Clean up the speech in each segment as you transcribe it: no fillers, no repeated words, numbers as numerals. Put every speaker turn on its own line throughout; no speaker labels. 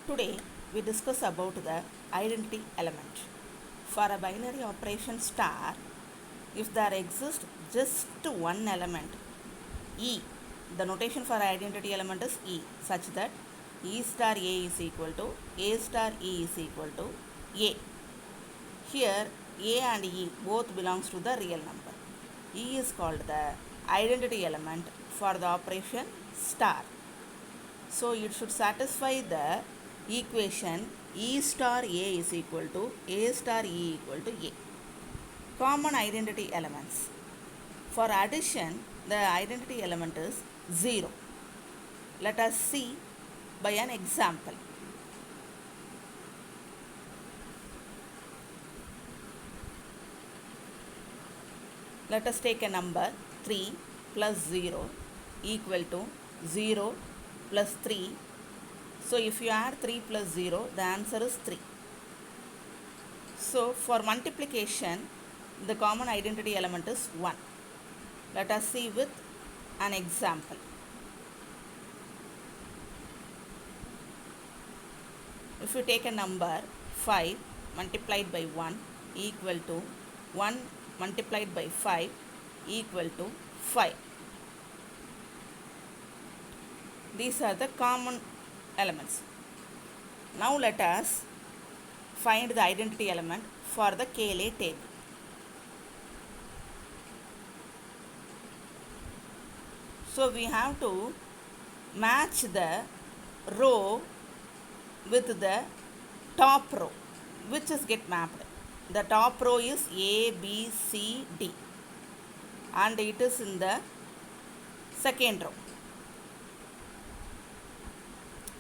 Today we discuss about the identity element. For a binary operation star, if there exists just one element, E, the notation for identity element is E, such that E star A is equal to A star E is equal to A. Here A and E both belongs to the real number. E is called the identity element for the operation star. So it should satisfy the equation E star A is equal to A star E equal to A. Common identity elements. For addition, the identity element is 0. Let us see by an example. Let us take a number 3 plus 0 equal to 0 plus 3. So if you add 3 plus 0, the answer is 3. So for multiplication, the common identity element is 1. Let us see with an example. If you take a number 5 multiplied by 1 equal to 1 multiplied by 5 equal to 5. These are the common elements. Now let us find the identity element for the KLA table. So we have to match the row with the top row, which is get mapped. The top row is A, B, C, D, and it is in the second row.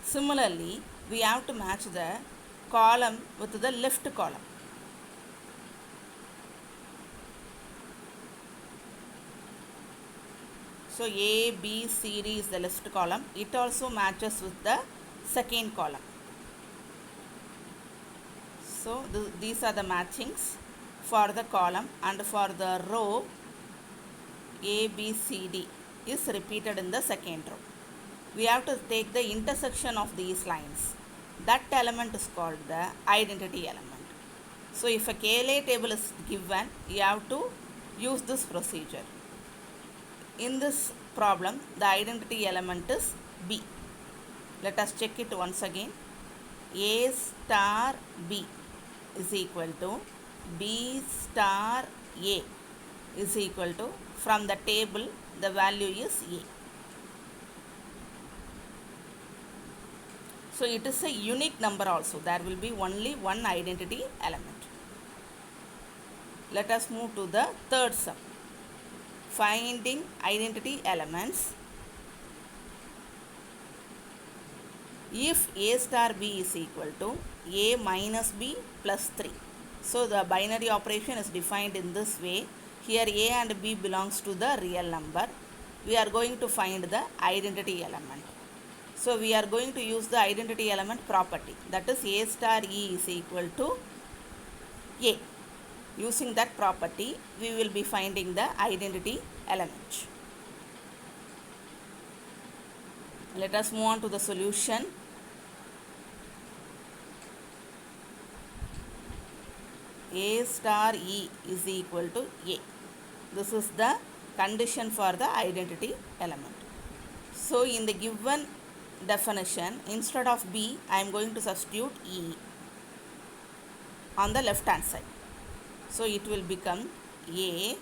Similarly, we have to match the column with the left column. So A, B, C, D is the left column. It also matches with the second column. So these are the matchings for the column, and for the row A, B, C, D is repeated in the second row. We have to take the intersection of these lines. That element is called the identity element. So if a KLA table is given, you have to use this procedure. In this problem, the identity element is B. Let us check it once again. A star B is equal to B star A is equal to, from the table, the value is A. So it is a unique number also. There will be only one identity element. Let us move to the third sum. Finding identity elements. If A star B is equal to A minus B plus 3. So the binary operation is defined in this way. Here A and B belongs to the real number. We are going to find the identity element. So we are going to use the identity element property, that is A star E is equal to A. Using that property, we will be finding the identity element. Let us move on to the solution. A star E is equal to A. This is the condition for the identity element. So in the given definition, instead of B, I am going to substitute E on the left hand side. So it will become A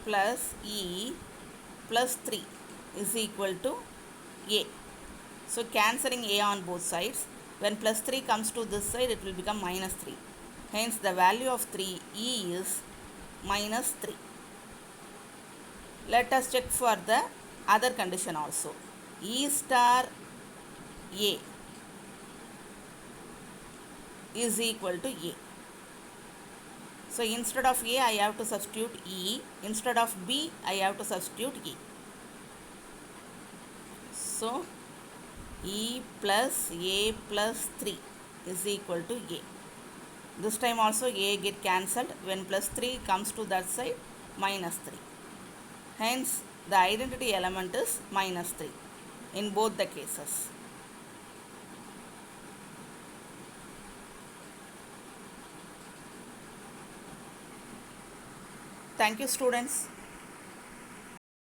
plus E plus 3 is equal to A. So cancelling A on both sides. When plus 3 comes to this side, it will become minus 3. Hence the value of 3, E is minus 3. Let us check for the other condition also. E star A is equal to A. So instead of A, I have to substitute E. Instead of B, I have to substitute E. So E plus A plus 3 is equal to A. This time also a get cancelled. When plus 3 comes to that side, minus 3. Hence, the identity element is minus 3 in both the cases. Thank you, students.